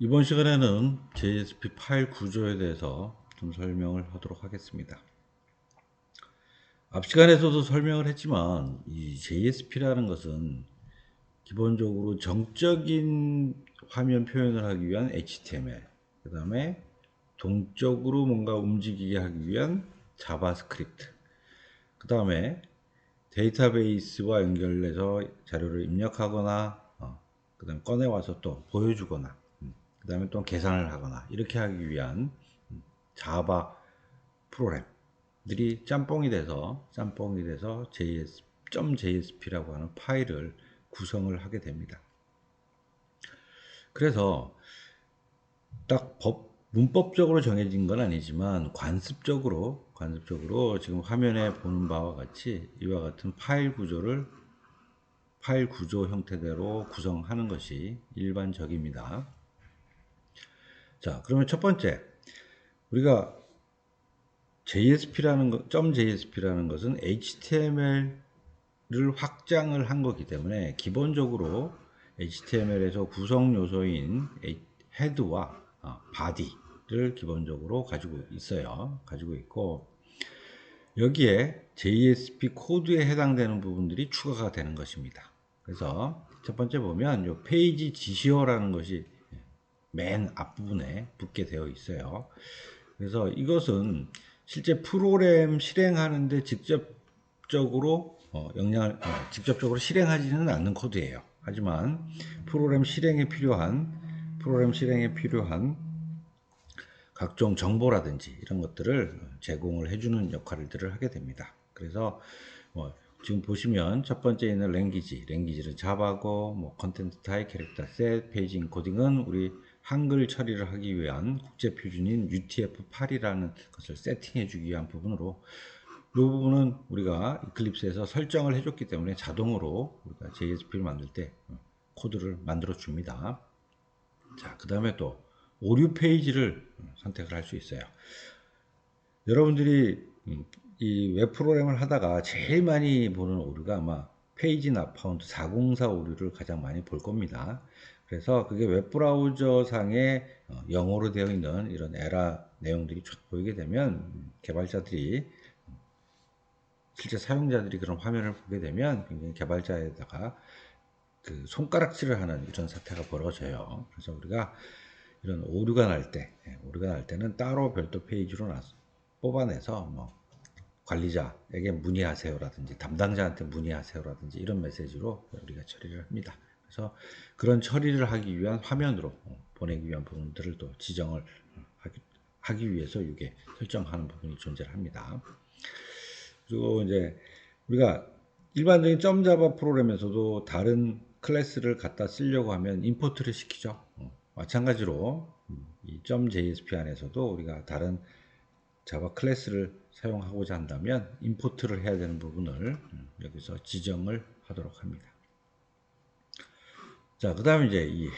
이번 시간에는 JSP 파일 구조에 대해서 좀 설명을 하도록 하겠습니다. 앞 시간에서도 설명을 했지만 이 JSP라는 것은 기본적으로 정적인 화면 표현을 하기 위한 HTML, 그 다음에 동적으로 뭔가 움직이게 하기 위한 자바스크립트, 그 다음에 데이터베이스와 연결해서 자료를 입력하거나 그 다음에 꺼내와서 또 보여주거나 그 다음에 또 계산을 하거나 이렇게 하기 위한 자바 프로그램들이 짬뽕이 돼서 .jsp라고 하는 파일을 구성을 하게 됩니다. 그래서 딱 문법적으로 정해진 건 아니지만 관습적으로 지금 화면에 보는 바와 같이 이와 같은 파일 구조 형태대로 구성하는 것이 일반적입니다. 자, 그러면 첫 번째, 우리가 .jsp라는 것은 HTML을 확장을 한 거기 때문에 기본적으로 HTML에서 구성 요소인 헤드와 바디를 기본적으로 가지고 있어요. 가지고 있고 여기에 JSP 코드에 해당되는 부분들이 추가가 되는 것입니다. 그래서 첫 번째 보면 이 페이지 지시어라는 것이 맨 앞부분에 붙게 되어 있어요. 그래서 이것은 실제 프로그램 실행하는데 직접적으로 실행하지는 않는 코드예요. 하지만 프로그램 실행에 필요한 각종 정보라든지 이런 것들을 제공을 해주는 역할들을 하게 됩니다. 그래서 지금 보시면 첫 번째 있는 랭귀지는 자바고, 컨텐트 타입, 캐릭터 셋, 페이지 인코딩은 우리 한글 처리를 하기 위한 국제 표준인 UTF-8이라는 것을 세팅해 주기 위한 부분으로 이 부분은 우리가 이클립스에서 설정을 해줬기 때문에 자동으로 우리가 JSP를 만들 때 코드를 만들어 줍니다. 자, 그 다음에 또 오류 페이지를 선택을 할 수 있어요. 여러분들이 이 웹 프로그램을 하다가 제일 많이 보는 오류가 아마 페이지 나 파운드 404 오류를 가장 많이 볼 겁니다. 그래서 그게 웹 브라우저 상에 영어로 되어 있는 이런 에러 내용들이 쫙 보이게 되면 개발자들이 실제 사용자들이 그런 화면을 보게 되면 굉장히 개발자에다가 그 손가락질을 하는 이런 사태가 벌어져요. 그래서 우리가 이런 오류가 날 때는 따로 별도 페이지로 뽑아내서 관리자에게 문의하세요라든지 담당자한테 문의하세요라든지 이런 메시지로 우리가 처리를 합니다. 그래서 그런 처리를 하기 위한 화면으로 보내기 위한 부분들을 또 지정을 하기 위해서 이게 설정하는 부분이 존재합니다. 그리고 이제 우리가 일반적인 점자바 프로그램에서도 다른 클래스를 갖다 쓰려고 하면 임포트를 시키죠. 마찬가지로 이 .jsp 안에서도 우리가 다른 자바 클래스를 사용하고자 한다면 임포트를 해야 되는 부분을 여기서 지정을 하도록 합니다. 자, 그 다음에 이제 이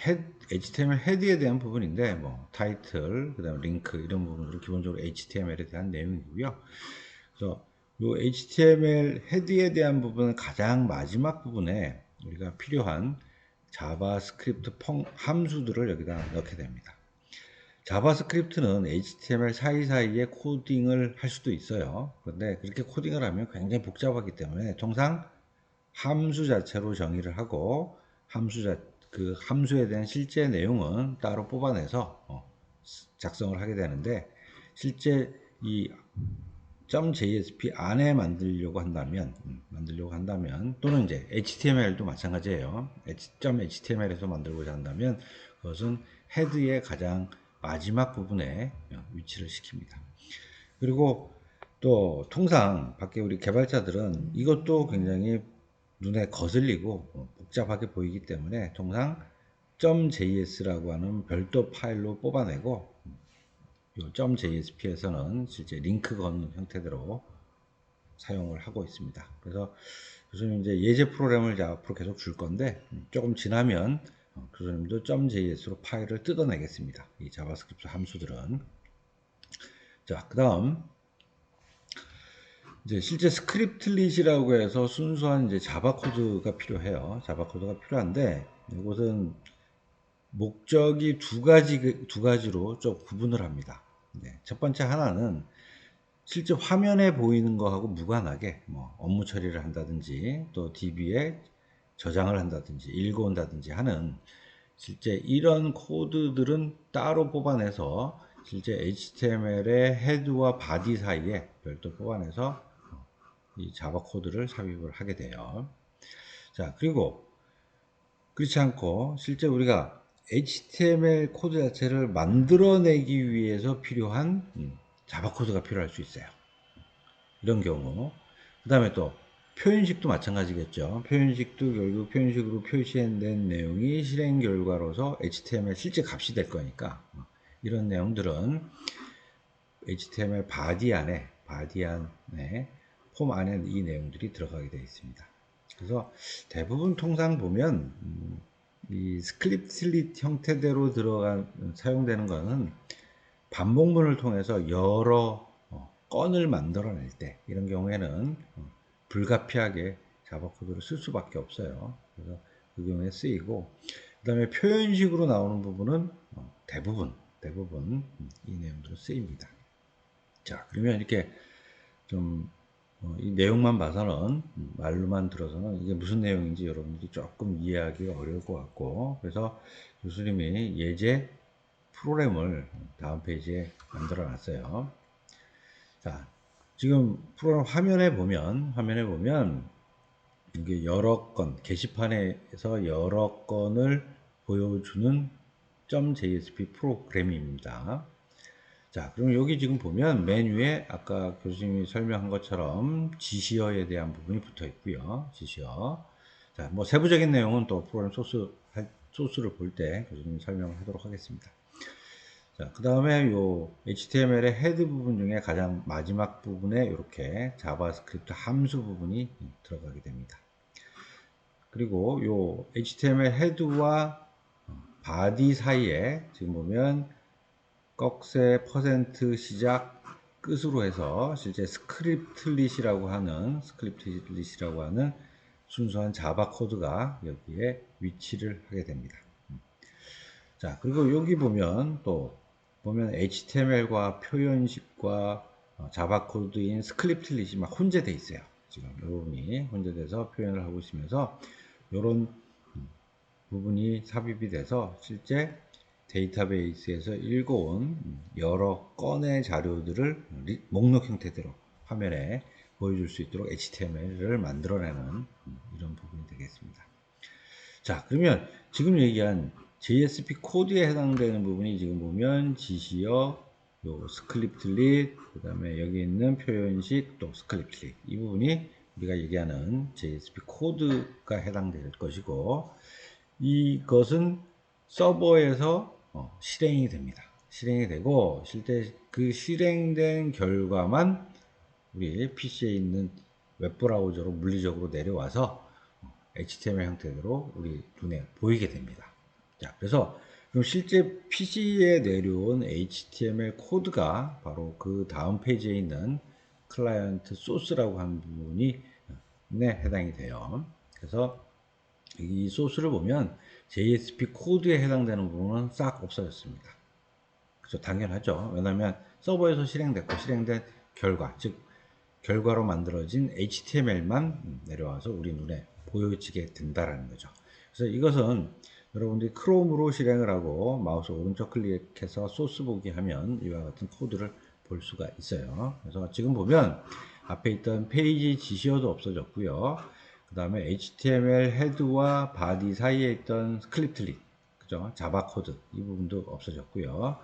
HTML 헤드에 대한 부분인데, 타이틀, 그 다음에 링크, 이런 부분으로 기본적으로 HTML에 대한 내용이고요. 그래서 이 HTML 헤드에 대한 부분은 가장 마지막 부분에 우리가 필요한 자바스크립트 함수들을 여기다 넣게 됩니다. 자바스크립트는 HTML 사이사이에 코딩을 할 수도 있어요. 그런데 그렇게 코딩을 하면 굉장히 복잡하기 때문에 통상 함수 자체로 정의를 하고 그 함수에 대한 실제 내용은 따로 뽑아내서 작성을 하게 되는데 실제 이 .jsp 안에 만들려고 한다면 또는 이제 HTML도 마찬가지예요. .html에서 만들고자 한다면 그것은 헤드의 가장 마지막 부분에 위치를 시킵니다. 그리고 또 통상 밖에 우리 개발자들은 이것도 굉장히 눈에 거슬리고 복잡하게 보이기 때문에 통상 .js라고 하는 별도 파일로 뽑아내고 이 .jsp에서는 실제 링크 거는 형태대로 사용을 하고 있습니다. 그래서 교수님 이제 예제 프로그램을 이제 앞으로 계속 줄 건데 조금 지나면 교수님도 .js로 파일을 뜯어내겠습니다. 이 자바스크립트 함수들은. 자, 그 다음 이제 실제 스크립틀릿이라고 해서 순수한 이제 자바 코드가 필요해요. 자바 코드가 필요한데 이것은 목적이 두 가지로 좀 구분을 합니다. 네, 첫 번째 하나는 실제 화면에 보이는 거하고 무관하게 뭐 업무 처리를 한다든지 또 DB에 저장을 한다든지 읽어온다든지 하는 실제 이런 코드들은 따로 뽑아내서 실제 HTML의 헤드와 바디 사이에 별도 뽑아내서 이 자바 코드를 삽입을 하게 돼요. 자, 그리고 그렇지 않고 실제 우리가 HTML 코드 자체를 만들어내기 위해서 필요한 자바 코드가 필요할 수 있어요. 이런 경우. 그 다음에 또 표현식도 마찬가지겠죠. 표현식도 결국 표현식으로 표시된 내용이 실행 결과로서 HTML 실제 값이 될 거니까 이런 내용들은 HTML 바디 안에 폼 안에 이 내용들이 들어가게 되어 있습니다. 그래서 대부분 통상 보면 이 스크립트릿 형태대로 사용되는 것은 반복문을 통해서 여러 건을 만들어낼 때 이런 경우에는 불가피하게 자바 코드를 쓸 수밖에 없어요. 그래서 그 경우에 쓰이고 그 다음에 표현식으로 나오는 부분은 대부분 이 내용들로 쓰입니다. 자, 그러면 이렇게 좀 이 내용만 봐서는 말로만 들어서는 이게 무슨 내용인지 여러분들이 조금 이해하기가 어려울 것 같고 그래서 교수님이 예제 프로그램을 다음 페이지에 만들어 놨어요. 자, 지금 프로그램 화면에 보면 이게 여러 건 게시판에서 여러 건을 보여주는 .jsp 프로그램입니다. 자, 그럼 여기 지금 보면 메뉴에 아까 교수님이 설명한 것처럼 지시어에 대한 부분이 붙어 있고요. 지시어. 자, 뭐 세부적인 내용은 또 프로그램 소스를 볼 때 교수님이 설명을 하도록 하겠습니다. 자, 그 다음에 요 HTML의 헤드 부분 중에 가장 마지막 부분에 이렇게 자바스크립트 함수 부분이 들어가게 됩니다. 그리고 요 HTML 헤드와 바디 사이에 지금 보면 꺽쇠 퍼센트 시작 끝으로 해서 실제 스크립트릿이라고 하는 순수한 자바 코드가 여기에 위치를 하게 됩니다. 자, 그리고 여기 보면 HTML과 표현식과 자바 코드인 스크립트릿이 막 혼재되어 있어요. 지금 이 부분이 혼재돼서 표현을 하고 있으면서 이런 부분이 삽입이 돼서 실제 데이터베이스에서 읽어온 여러 건의 자료들을 목록 형태대로 화면에 보여줄 수 있도록 HTML을 만들어내는 이런 부분이 되겠습니다. 자, 그러면 지금 얘기한 JSP 코드에 해당되는 부분이 지금 보면 지시어, 요 스크립트릿, 그 다음에 여기 있는 표현식, 또 스크립트릿. 이 부분이 우리가 얘기하는 JSP 코드가 해당될 것이고, 이것은 서버에서 실행이 됩니다. 실행이 되고, 실제 그 실행된 결과만 우리 PC에 있는 웹브라우저로 물리적으로 내려와서 HTML 형태로 우리 눈에 보이게 됩니다. 자, 그래서 그럼 실제 PC에 내려온 HTML 코드가 바로 그 다음 페이지에 있는 클라이언트 소스라고 하는 부분이 해당이 돼요. 그래서 이 소스를 보면 JSP 코드에 해당되는 부분은 싹 없어졌습니다. 그렇죠. 당연하죠. 왜냐하면 서버에서 실행된 결과, 즉 결과로 만들어진 HTML만 내려와서 우리 눈에 보여지게 된다라는 거죠. 그래서 이것은 여러분들이 크롬으로 실행을 하고 마우스 오른쪽 클릭해서 소스 보기 하면 이와 같은 코드를 볼 수가 있어요. 그래서 지금 보면 앞에 있던 페이지 지시어도 없어졌고요. 그 다음에 HTML 헤드와 바디 사이에 있던 스크립트릿, 그죠? 자바 코드 이 부분도 없어졌고요.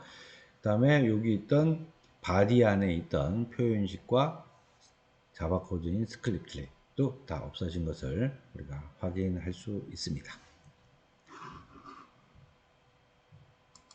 그 다음에 여기 있던 바디 안에 있던 표현식과 자바 코드인 스크립트릿도 다 없어진 것을 우리가 확인할 수 있습니다.